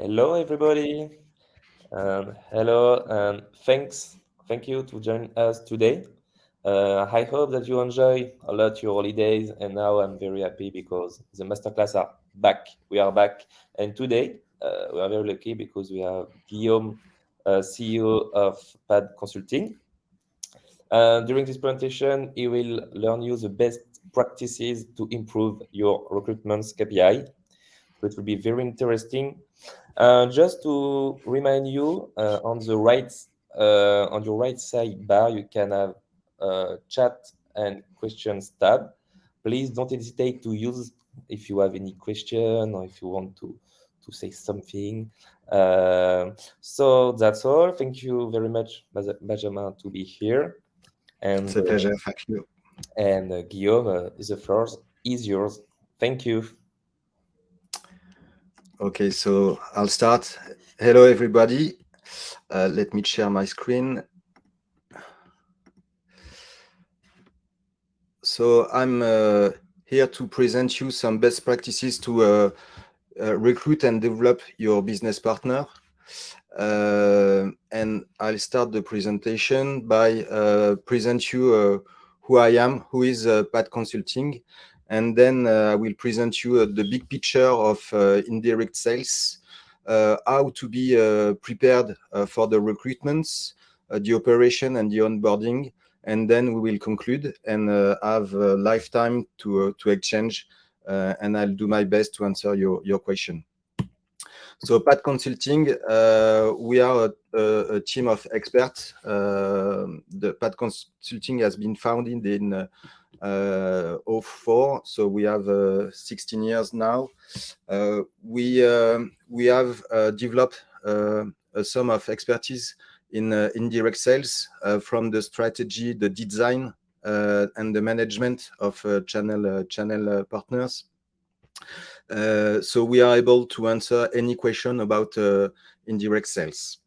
Hello, everybody. Hello, and thank you to join us today. I hope that you enjoy a lot your holidays, and now I'm very happy because the masterclass are back. We are back, and today we are very lucky because we have Guillaume, CEO of Padconsulting. During this presentation, he will learn you the best practices to improve your recruitment KPI. So it will be very interesting. Just to remind you, on your right sidebar, you can have chat and questions tab. Please don't hesitate to use if you have any question or if you want to say something. So that's all. Thank you very much, Benjamin, to be here. It's And a pleasure. Thank you. Guillaume, the floor is yours. Thank you. Okay, so I'll start. Hello, everybody. Let me share my screen. So I'm here to present you some best practices to recruit and develop your business partner. And I'll start the presentation by present you who I am, who is Padconsulting, and then I will present you the big picture of indirect sales, how to be prepared for the recruitments, the operation and the onboarding, and then we will conclude and have lifetime to exchange, and I'll do my best to answer your question. So Padconsulting, we are a team of experts. The Padconsulting has been founded in 04, so we have 16 years now. We have developed a sum of expertise in indirect sales, from the strategy, the design, and the management of channel partners. So we are able to answer any question about indirect sales.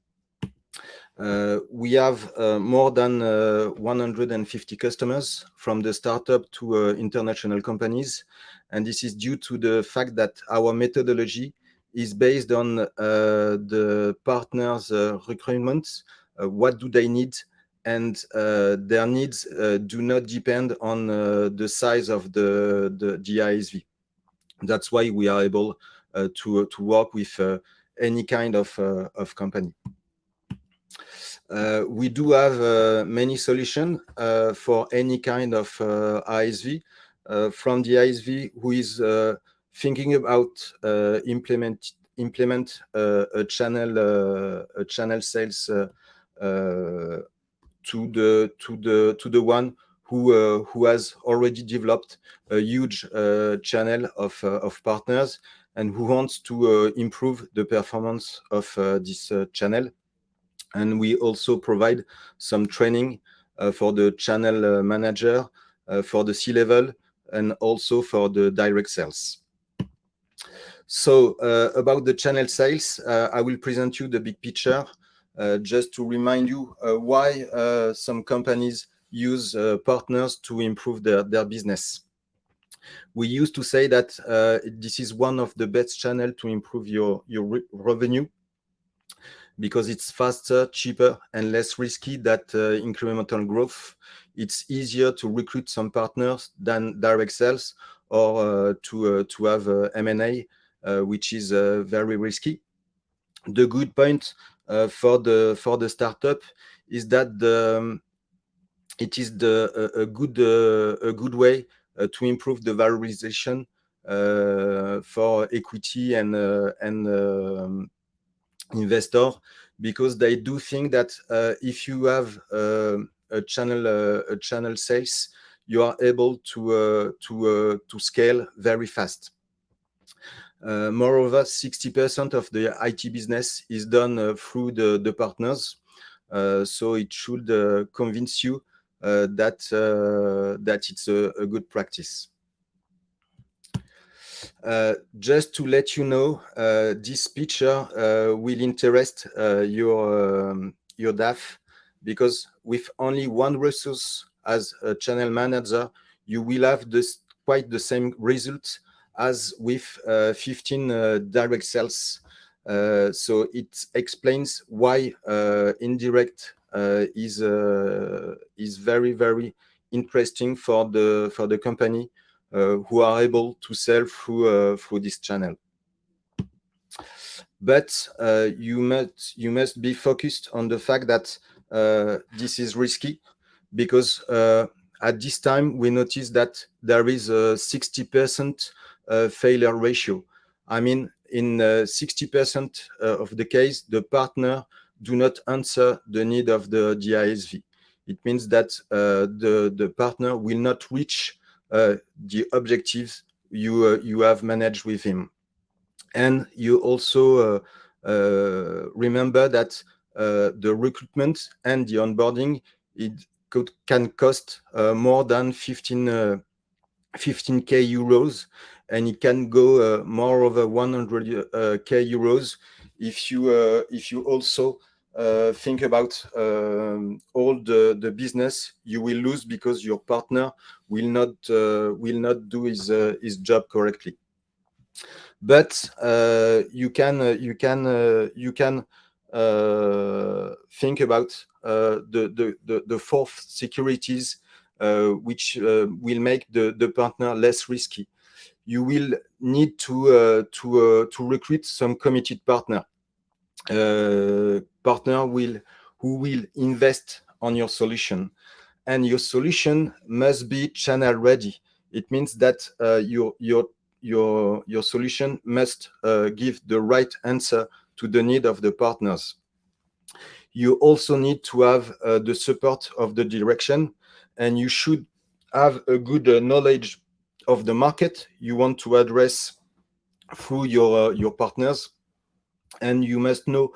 We have more than 150 customers, from the startup to international companies. And this is due to the fact that our methodology is based on the partners' requirements. What do they need? And their needs do not depend on the size of the ISV. That's why we are able to work with any kind of company. We do have many solutions for any kind of ISV, from the ISV who is thinking about implement a channel sales, to the one who has already developed a huge channel of partners and who wants to improve the performance of this channel. And we also provide some training for the channel manager, for the C-level, and also for the direct sales. So about the channel sales, I will present you the big picture, just to remind you why some companies use partners to improve their business. We used to say that this is one of the best channels to improve your revenue, because it's faster, cheaper, and less risky than incremental growth. It's easier to recruit some partners than direct sales, or to have M&A, which is very risky. The good point for the startup is that it is a good way to improve the valorization for equity and investor, because they do think that if you have a channel sales, you are able to scale very fast. Moreover, 60% of the IT business is done through the partners, so it should convince you that it's a good practice. Just to let you know, this picture will interest your DAF, because with only one resource as a channel manager, you will have quite the same results as with 15 direct sales. So it explains why indirect is very, very interesting for the company who are able to sell through this channel. But you must be focused on the fact that this is risky, because at this time we notice that there is a 60% failure ratio. I mean, in 60% of the case, the partner do not answer the need of the ISV. It means that the partner will not reach the objectives you have managed with him. And you also remember that the recruitment and the onboarding, can cost more than 15k euros, and it can go more over 100k euros if you also think about all the business you will lose because your partner will not do his job correctly. But you can think about the fourth securities, which will make the partner less risky. You will need to recruit some committed partner who will invest on your solution, and your solution must be channel ready. It means that your solution must give the right answer to the need of the partners. You also need to have the support of the direction, and you should have a good knowledge of the market you want to address through your partners, and you must know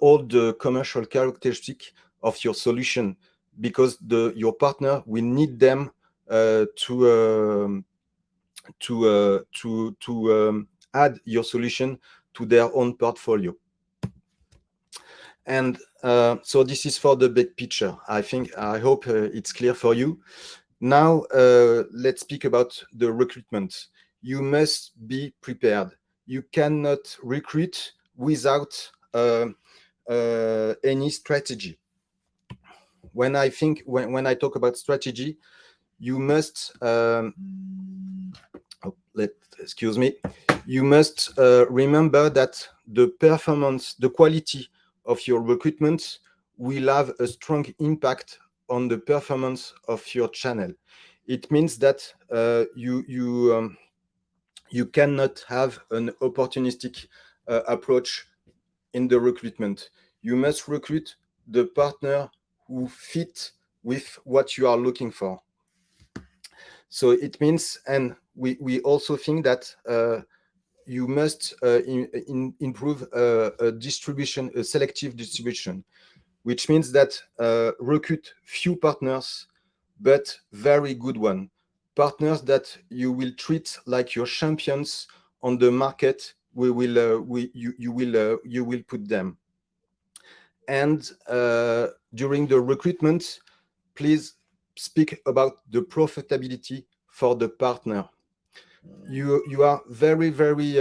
all the commercial characteristics of your solution, because your partner will need them to add your solution to their own portfolio. And so this is for the big picture. I hope it's clear for you. Now let's speak about the recruitment. You must be prepared. You cannot recruit without any strategy. When I talk about strategy, you must you must remember that the quality of your recruitment will have a strong impact on the performance of your channel. It means that you cannot have an opportunistic approach in the recruitment. You must recruit the partner who fit with what you are looking for. So it means, and we also think that you must improve a selective distribution, which means that recruit few partners, but very good one. Partners that you will treat like your champions on the market. You will put them. And during the recruitment, please speak about the profitability for the partner. You are very, very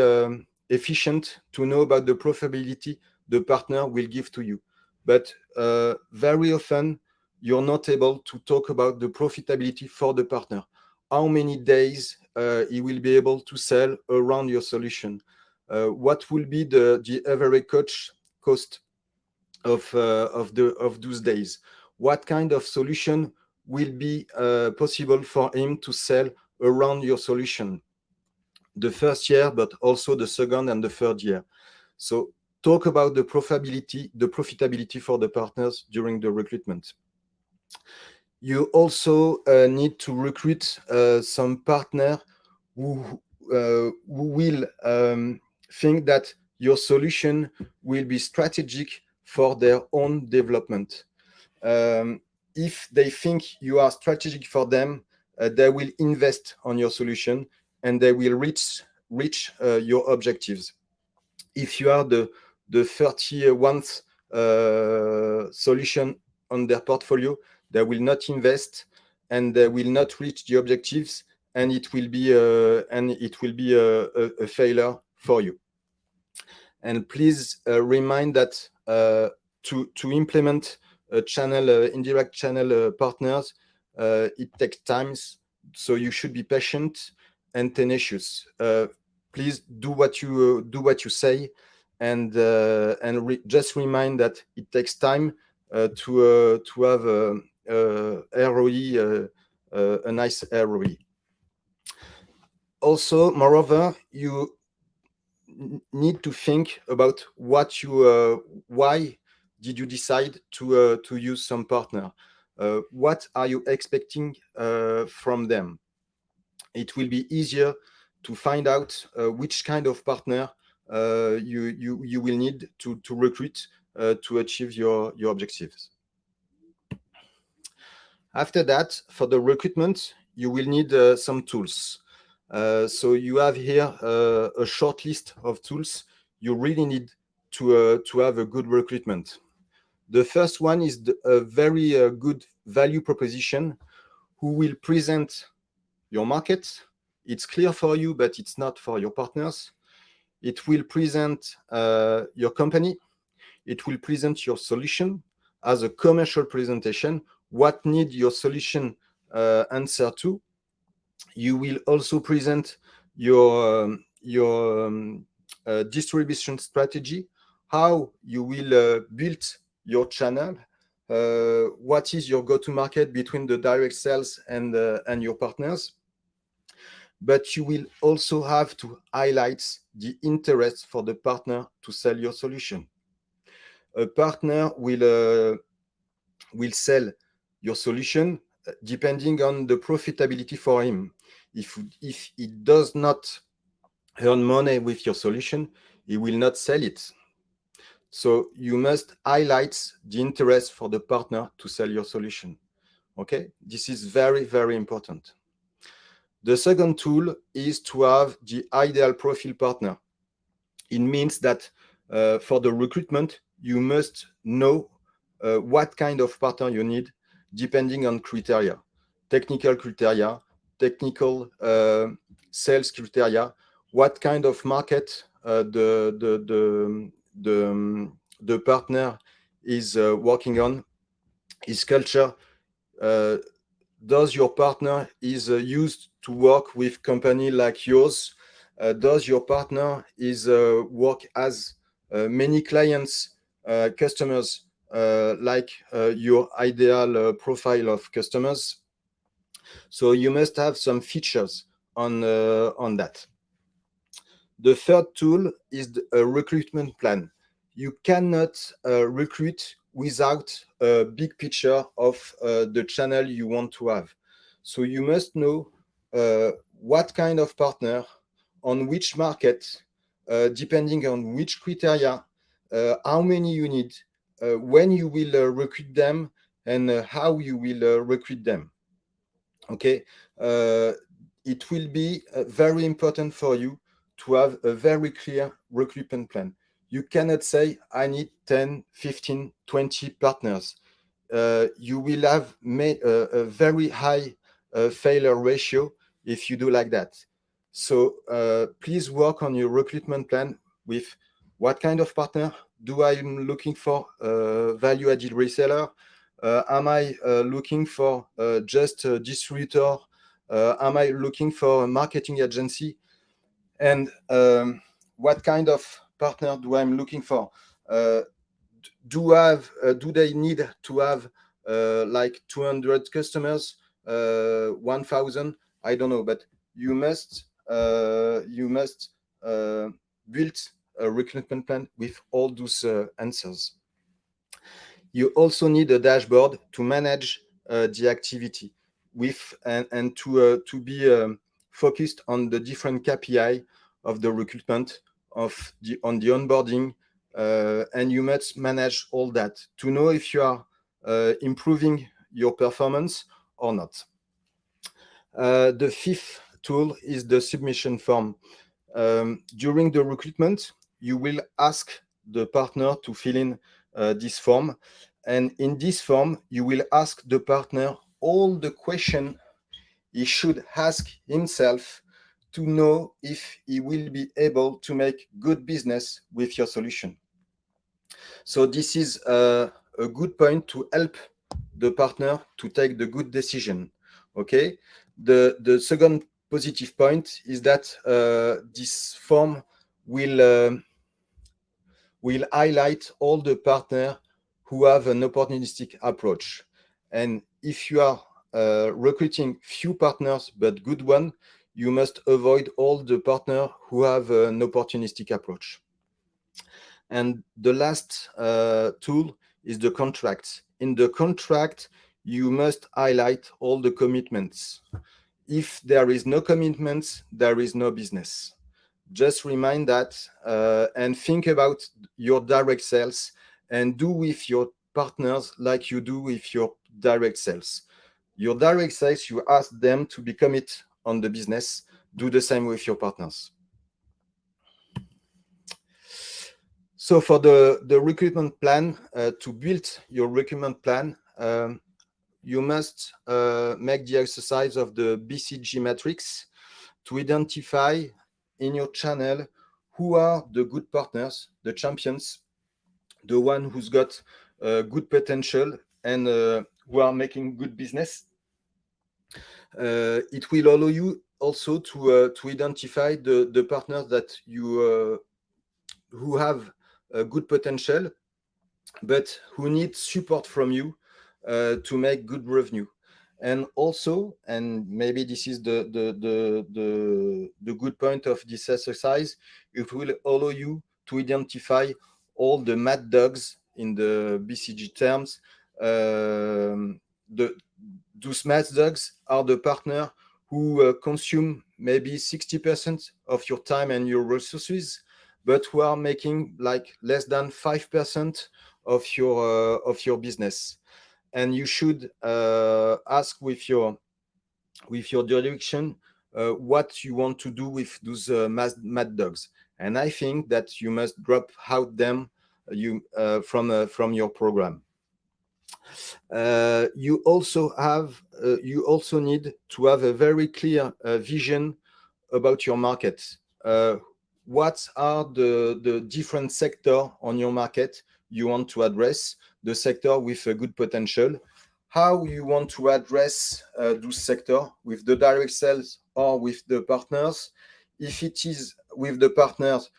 efficient to know about the profitability the partner will give to you. But very often, you're not able to talk about the profitability for the partner. How many days he will be able to sell around your solution? What will be the average cost of those days? What kind of solution will be possible for him to sell around your solution the first year, but also the second and the third year? So talk about the profitability for the partners during the recruitment. You also need to recruit some partner who will think that your solution will be strategic for their own development. If they think you are strategic for them, they will invest on your solution and they will reach your objectives. If you are the 31st solution on their portfolio, they will not invest and they will not reach the objectives, and it will be a failure for you. And please remind that to implement a channel, indirect channel partners, it takes time. So you should be patient and tenacious. Please do what you say, and just remind that it takes time to have ROE, a nice ROE. Also, moreover, you need to think about why did you decide to use some partner? What are you expecting from them? It will be easier to find out which kind of partner you will need to recruit to achieve your objectives. After that, for the recruitment, you will need some tools. So you have here a short list of tools you really need to have a good recruitment. The first one is a very good value proposition who will present your market. It's clear for you, but it's not for your partners. It will present your company. It will present your solution as a commercial presentation, what need your solution answer to. You will also present your distribution strategy, how you will build your channel, what is your go-to-market between the direct sales and your partners. But you will also have to highlight the interest for the partner to sell your solution. A partner will sell your solution depending on the profitability for him. If he does not earn money with your solution, he will not sell it. So you must highlight the interest for the partner to sell your solution. Okay, this is very, very important. The second tool is to have the ideal profile partner. It means that for the recruitment, you must know what kind of partner you need, depending on criteria, technical sales criteria, what kind of market the partner is working on, his culture. Does your partner is used to work with company like yours? Does your partner is work as many clients, customers like your ideal profile of customers? So you must have some features on that. The third tool is a recruitment plan. You cannot recruit without a big picture of the channel you want to have. So you must know what kind of partner, on which market, depending on which criteria, how many you need, when you will recruit them, and how you will recruit them. Okay, it will be very important for you to have a very clear recruitment plan. You cannot say, I need 10, 15, 20 partners. You will have a very high failure ratio if you do like that. So please work on your recruitment plan with what kind of partner do I am looking for, value-added reseller? Am I looking for just a distributor? Am I looking for a marketing agency? And what kind of partner do I'm looking for? Do they need to have like 200 customers, 1,000? I don't know, but you must build a recruitment plan with all those answers. You also need a dashboard to manage the activity with and to be focused on the different KPI of the recruitment, on the onboarding, and you must manage all that to know if you are improving your performance or not. The fifth tool is the submission form. During the recruitment, you will ask the partner to fill in this form. And in this form, you will ask the partner all the questions he should ask himself to know if he will be able to make good business with your solution. So this is a good point to help the partner to take the good decision. Okay. The second positive point is that this form will will highlight all the partners who have an opportunistic approach. And if you are recruiting few partners but good one, you must avoid all the partners who have an opportunistic approach. And the last tool is the contract. In the contract, you must highlight all the commitments. If there is no commitments, there is no business. Just remind that and think about your direct sales and do with your partners like you do with your direct sales. Your direct sales, you ask them to be committed on the business. Do the same with your partners. So for the recruitment plan, to build your recruitment plan, you must make the exercise of the BCG matrix to identify in your channel who are the good partners, the champions, the one who's got good potential and who are making good business. It will allow you also to identify the partners that you who have good potential but who need support from you to make good revenue. And also, and maybe this is the good point of this exercise, it will allow you to identify all the mad dogs in the BCG terms. The Those mad dogs are the partner who consume maybe 60% of your time and your resources, but who are making like less than 5% of your business. And you should ask with your direction what you want to do with those mad dogs. And I think that you must drop out them from your program. You also need to have a very clear vision about your market. What are the different sectors on your market you want to address, the sector with a good potential, how you want to address those sector with the direct sales or with the partners. If it is with the partners,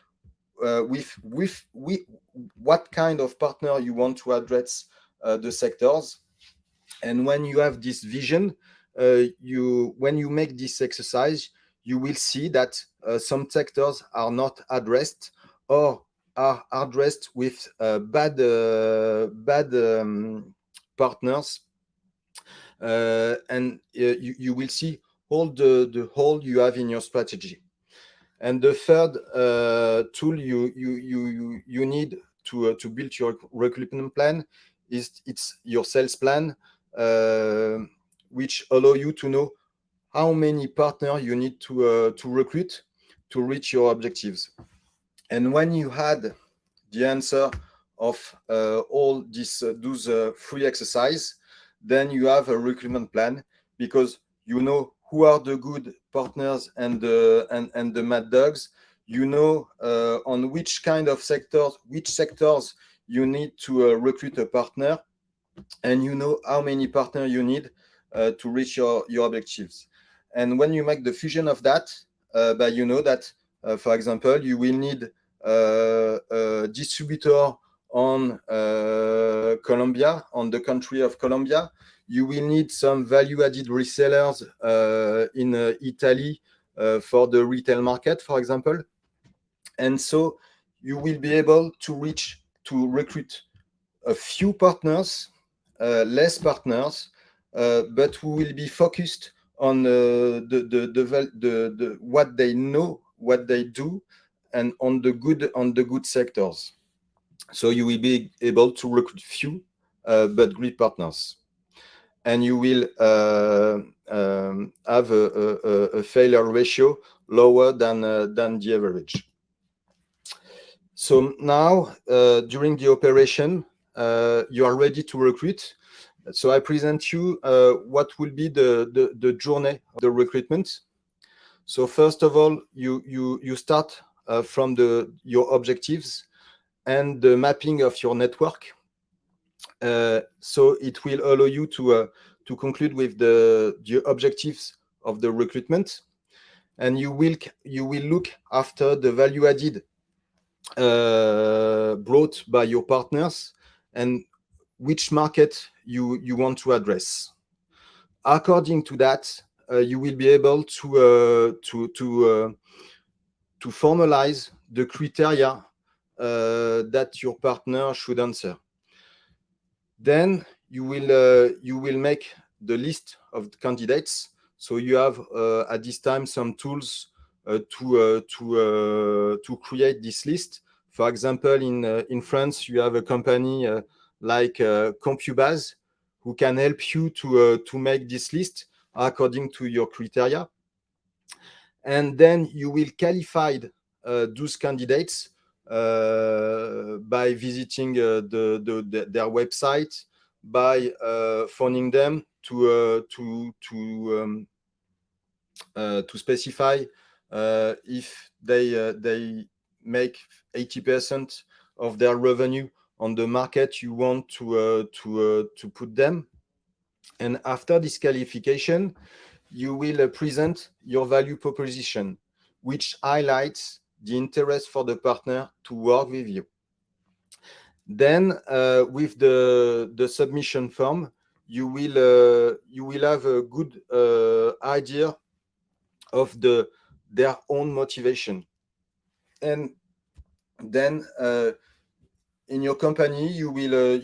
with what kind of partner you want to address the sectors. And when you have this vision, when you make this exercise, you will see that some sectors are not addressed or are addressed with bad partners, and you will see all the hole you have in your strategy. And the third tool you need to build your recruitment plan is your sales plan, which allow you to know how many partners you need to recruit to reach your objectives. And when you had the answer of all those three exercises, then you have a recruitment plan, because you know who are the good partners and the mad dogs. You know on which kind of which sectors you need to recruit a partner, and you know how many partners you need to reach your objectives. And when you make the fusion of that, you know that, for example, you will need a distributor on Colombia, on the country of Colombia. You will need some value-added resellers in Italy for the retail market, for example. And so you will be able to recruit a few partners, less partners, but who will be focused on what they know, what they do, and on the good sectors. So you will be able to recruit few but great partners, and you will have a failure ratio lower than the average. So now, during the operation, you are ready to recruit. So I present you what will be the journey of the recruitment. So first of all, you start from your objectives and the mapping of your network. So it will allow you to conclude with the objectives of the recruitment, and you will look after the value added brought by your partners and which market you want to address. According to that, you will be able to formalize the criteria that your partner should answer. Then you will make the list of the candidates. So you have at this time some tools to create this list. For example, in France, you have a company like Compubase who can help you to make this list according to your criteria. And then you will qualify those candidates by visiting their website, by phoning them to specify if they make 80% of their revenue on the market you want to put them. And after this qualification, you will present your value proposition, which highlights the interest for the partner to work with you. Then, with the submission form, you will have a good idea of their own motivation. And then, in your company, you will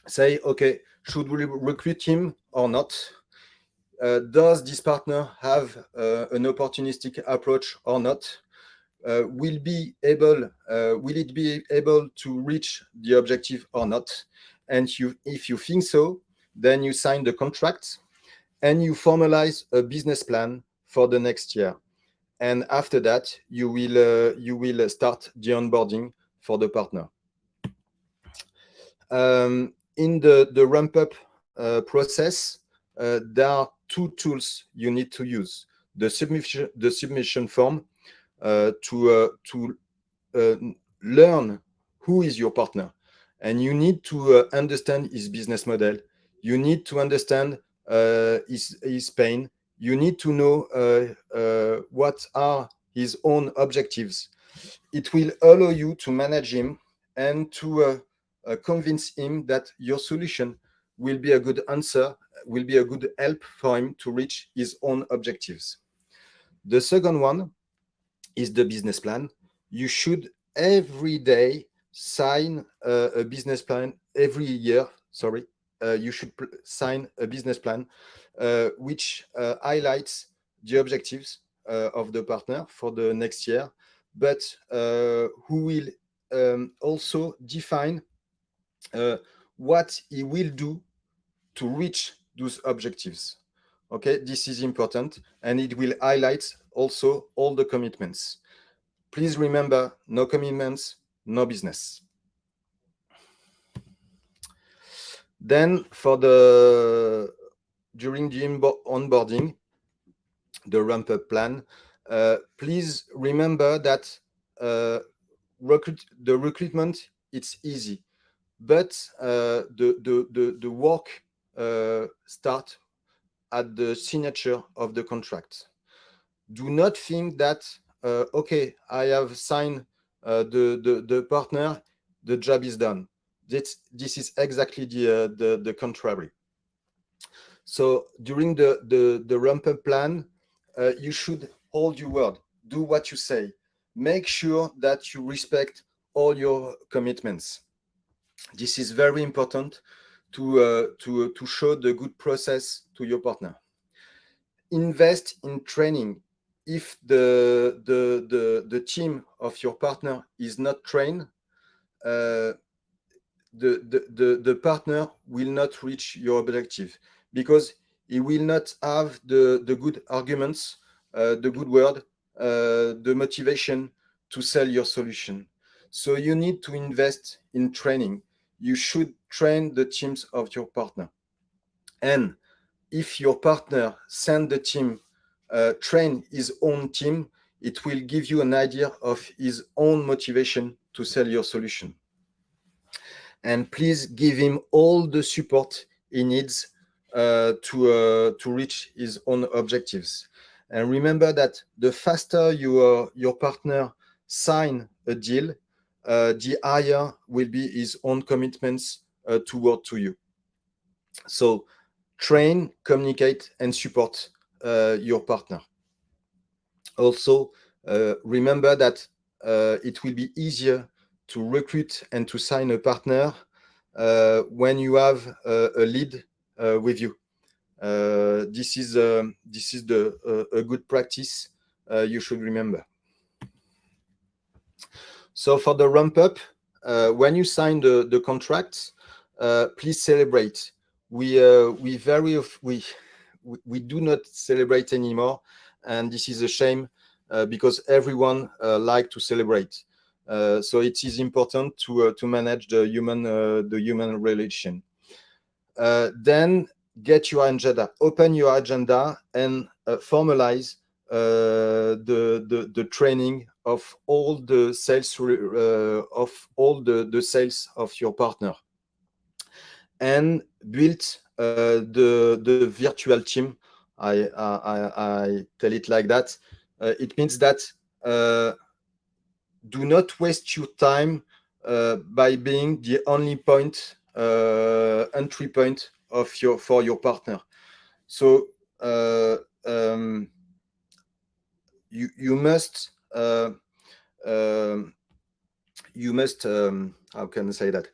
say, okay, should we recruit him or not? Does this partner have an opportunistic approach or not? Will it be able to reach the objective or not? And if you think so, then you sign the contract and you formalize a business plan for the next year. And after that, you will start the onboarding for the partner. In the ramp up process, there are two tools you need to use: the submission form to learn who is your partner, and you need to understand his business model. You need to understand his pain. You need to know what are his own objectives. It will allow you to manage him and to convince him that your solution will be a good answer, will be a good help for him to reach his own objectives. The second one is the business plan. You should every day sign a business plan every year. Sorry, you should sign a business plan which highlights the objectives of the partner for the next year, but who will also define what he will do to reach those objectives. Okay, this is important, and it will highlight also all the commitments. Please remember, no commitments, no business. Then during the onboarding, the ramp up plan, please remember that the recruitment, it's easy, but the work start at the signature of the contract. Do not think that okay, I have signed the partner, the job is done. This is exactly the contrary. So during the ramp up plan, you should hold your word, do what you say, make sure that you respect all your commitments. This is very important to show the good process to your partner. Invest in training. If the team of your partner is not trained, the partner will not reach your objective because he will not have the good arguments, the good word, the motivation to sell your solution. So you need to invest in training. You should train the teams of your partner. And if your partner send the team, train his own team, it will give you an idea of his own motivation to sell your solution. And please give him all the support he needs to reach his own objectives. And remember that the faster your partner sign a deal, the higher will be his own commitments toward to you. So train, communicate, and support your partner. Also, remember that it will be easier to recruit and to sign a partner when you have a lead with you. This is a good practice you should remember. So for the ramp up, when you sign the contracts, please celebrate. We do not celebrate anymore, and this is a shame because everyone like to celebrate. So it is important to manage the human relation. Then get your agenda, open your agenda, and formalize the training of all the sales the sales of your partner, and build the virtual team. I tell it like that. It means that do not waste your time by being the only entry point for your partner. So you must how can I say that?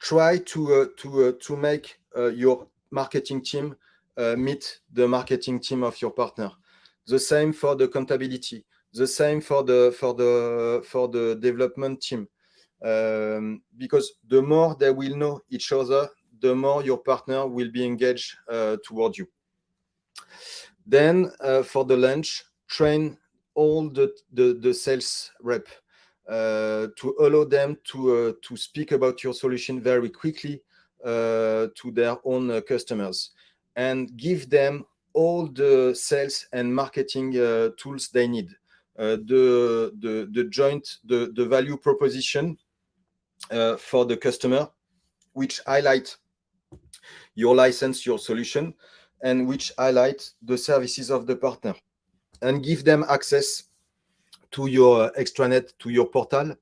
Try to make your marketing team meet the marketing team of your partner. The same for the accountability. The same for the development team. Because the more they will know each other, the more your partner will be engaged toward you. Then for the launch, train all the sales rep to allow them to speak about your solution very quickly to their own customers, and give them all the sales and marketing tools they need. The value proposition for the customer, which highlight your license, your solution, and which highlight the services of the partner, and give them access to your extranet, to your portal,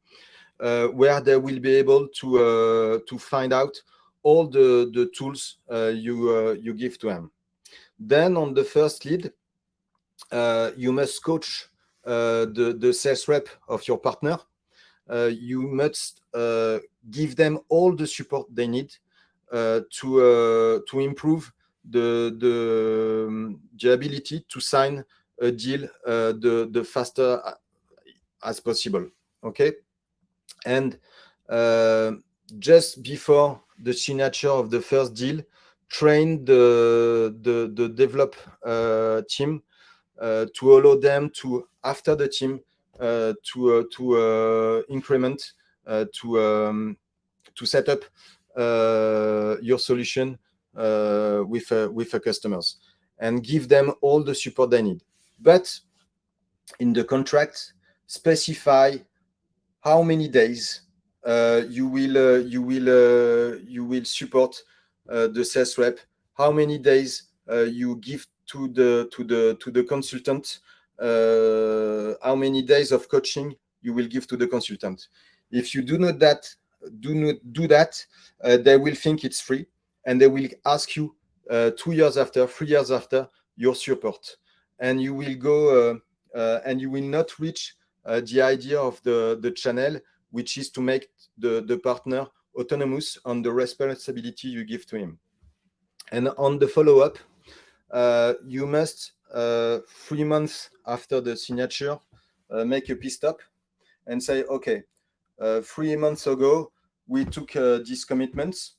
where they will be able to find out all the tools you give to them. Then on the first lead, you must coach the sales rep of your partner. You must give them all the support they need to improve the ability to sign a deal the faster as possible. Okay, and just before the signature of the first deal, train the develop team to allow them to, after the team, to increment, to set up your solution with customers, and give them all the support they need. But in the contract, specify how many days you will support the sales rep, how many days you give to the consultant, how many days of coaching you will give to the consultant. If you do not do that, they will think it's free, and they will ask you 2 years after, 3 years after, your support, and you will go and you will not reach the idea of the channel, which is to make the partner autonomous on the responsibility you give to him. And on the follow-up, you must 3 months after the signature make a P-stop and say, okay, 3 months ago we took these commitments.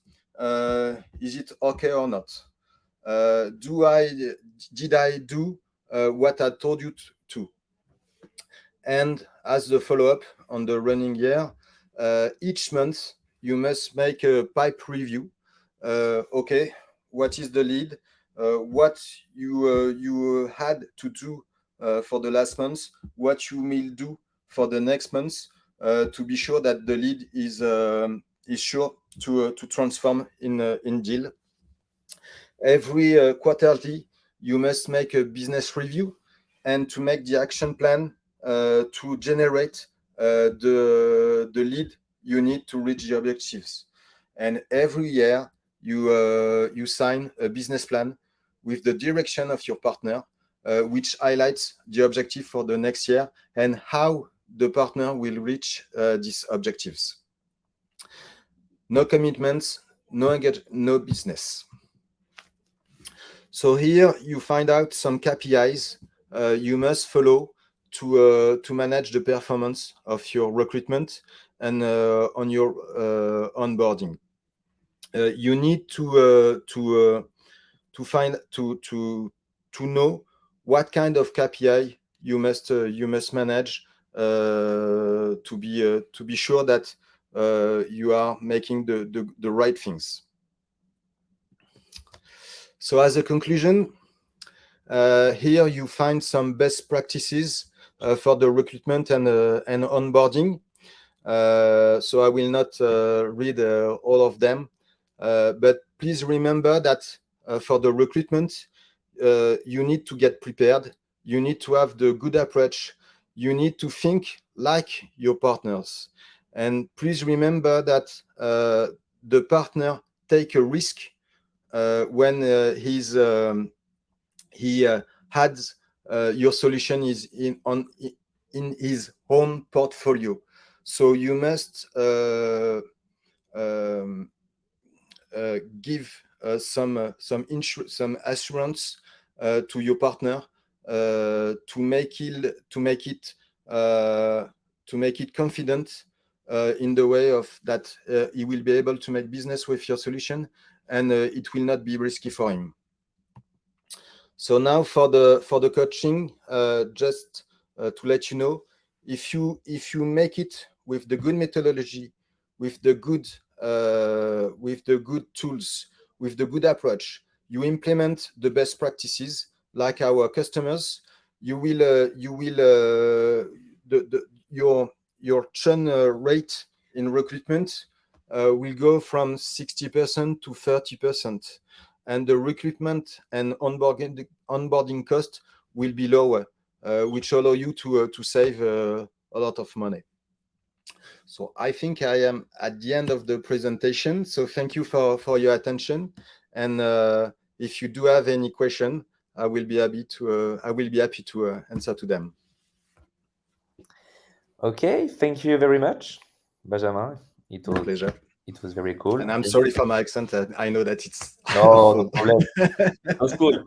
Is it okay or not? Did I do what I told you to? And as the follow-up on the running year, each month you must make a pipe review. Okay, what is the lead, what you had to do for the last month, what you will do for the next month, to be sure that the lead is sure to transform in deal. Every quarterly, you must make a business review and to make the action plan to generate the lead you need to reach the objectives. And every year, you sign a business plan with the direction of your partner, which highlights the objective for the next year and how the partner will reach these objectives. No commitments, no business. So here you find out some KPIs you must follow to manage the performance of your recruitment and on your onboarding. You need to know what kind of KPI you must manage to be sure that you are making the right things. So as a conclusion, here you find some best practices for the recruitment and onboarding. So I will not read all of them, but please remember that for the recruitment, you need to get prepared. You need to have the good approach. You need to think like your partners. And please remember that the partner take a risk when he had your solution is in his own portfolio. So you must give some assurance to your partner to make it confident in the way of that he will be able to make business with your solution, and it will not be risky for him. So now for the coaching, just to let you know, if you make it with the good methodology, with the good tools, with the good approach, you implement the best practices like our customers, your churn rate in recruitment will go from 60% to 30%. And the recruitment and onboarding cost will be lower, which allow you to save a lot of money. So I think I am at the end of the presentation. So thank you for your attention. And if you do have any question, I will be happy to answer to them. Okay, thank you very much, Benjamin. My pleasure. It was very cool. And I'm sorry for my accent. I know that it's no problem. That's cool.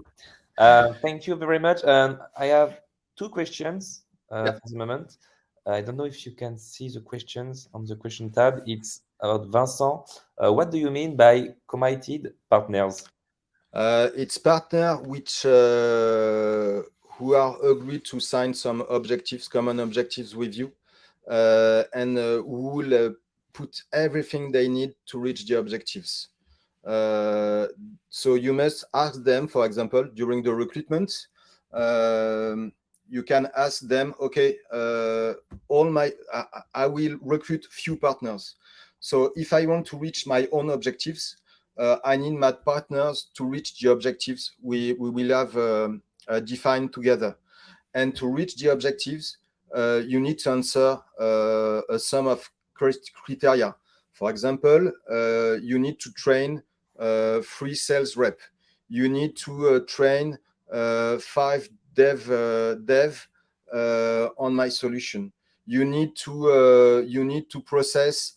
Thank you very much. And I have two questions Yeah. for the moment. I don't know if you can see the questions on the question tab. It's about Vincent. What do you mean by committed partners? It's partner which who are agreed to sign some common objectives with you, and who will put everything they need to reach the objectives. So you must ask them, for example, during the recruitment, you can ask them, okay, I will recruit few partners. So if I want to reach my own objectives, I need my partners to reach the objectives we will have defined together. And to reach the objectives, you need to answer a sum of criteria. For example, you need to train 3 sales rep. You need to train 5 dev on my solution. You need to process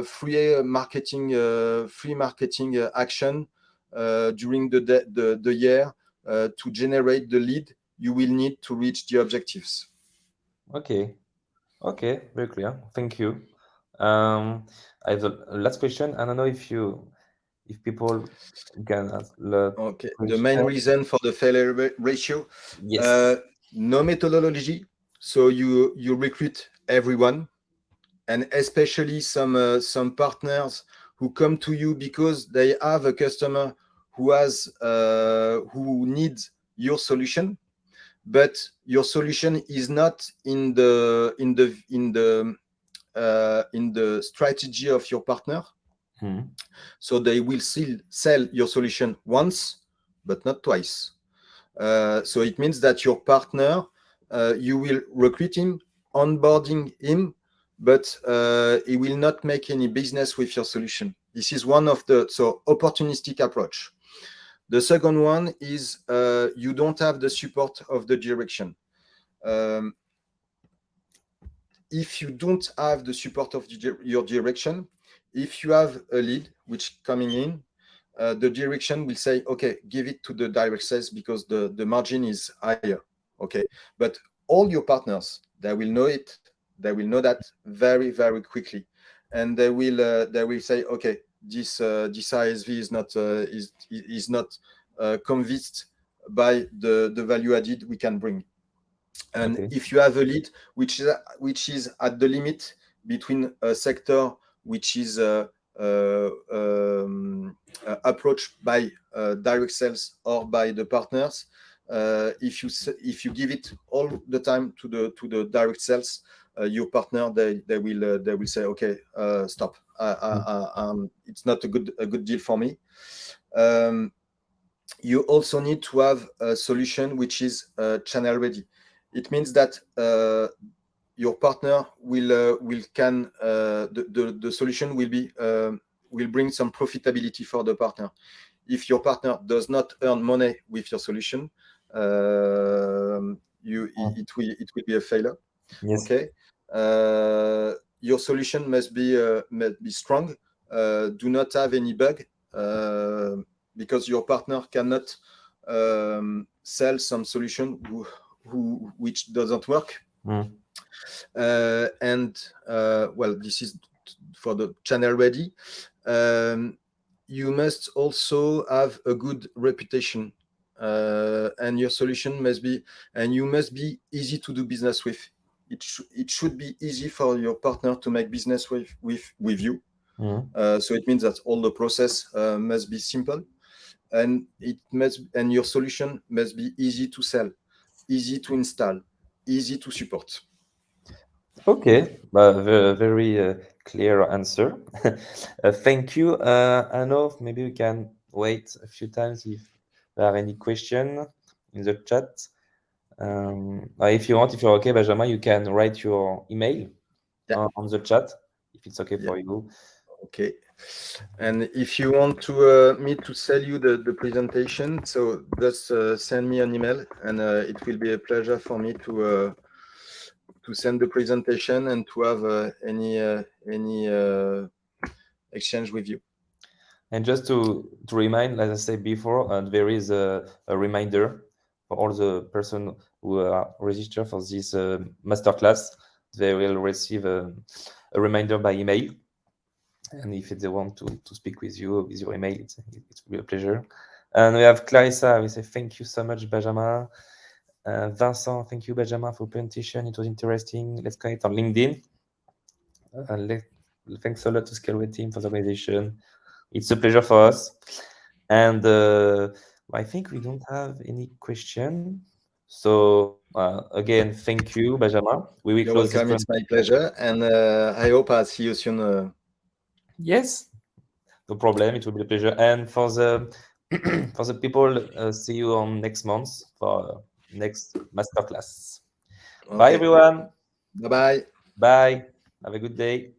free marketing action during the year to generate the lead you will need to reach the objectives. Okay, very clear. Thank you. I have the last question. I don't know if people can ask the Okay. The question. main reason for the failure ratio, Yes. no methodology. So you recruit everyone, and especially some partners who come to you because they have a customer who needs your solution, but your solution is not in the strategy of your partner. So they will still sell your solution once, but not twice. So it means that your partner, you will recruit him, onboarding him, but he will not make any business with your solution. This is one of the opportunistic approach. The second one is you don't have the support of the direction. If you don't have the support of your direction, if you have a lead which coming in, the direction will say, okay, give it to the direct sales because the margin is higher. Okay, but all your partners, they will know it. They will know that very, very quickly, and they will say, okay, this ISV is not convinced by the value added we can bring. And Okay. if you have a lead which is at the limit between a sector which is approached by direct sales or by the partners, if you give it all the time to the direct sales, your partner they will say, okay, stop. It's not a good deal for me. You also need to have a solution which is channel ready. It means that your partner the solution will bring some profitability for the partner. If your partner does not earn money with your solution, it will be a failure. Yes. Okay. Your solution must be strong. Do not have any bug, because your partner cannot sell some solution which doesn't work. This is for the channel ready. You must also have a good reputation, and your solution you must be easy to do business with. It should be easy for your partner to make business with you. So it means that all the process must be simple, and your solution must be easy to sell, easy to install, easy to support. Okay, very clear answer. Thank you. I know maybe we can wait a few times if there are any question in the chat. If you want, if you're okay, Benjamin, you can write your email on the chat if it's okay for you. Okay. And if you want to me to sell you the presentation, so just send me an email, and it will be a pleasure for me to send the presentation and to have any exchange with you. And just to remind, as I said before, there is a reminder for all the person who are registered for this masterclass. They will receive a reminder by email. And if they want to speak with you with your email, it will be a pleasure. And we have Clarissa. We say thank you so much, Benjamin. Vincent, thank you, Benjamin, for presentation. It was interesting. Let's connect on LinkedIn. Thanks a lot to Scaleway team for the organization. It's a pleasure for us. And I think we don't have any question. So again, thank you, Benjamin. We will You're close this welcome. It's my pleasure, and I hope I'll see you soon. Yes, no problem. It will be a pleasure. And for the for the people, see you on next month for next masterclass. Bye, Okay. everyone. Bye bye. Bye. Have a good day.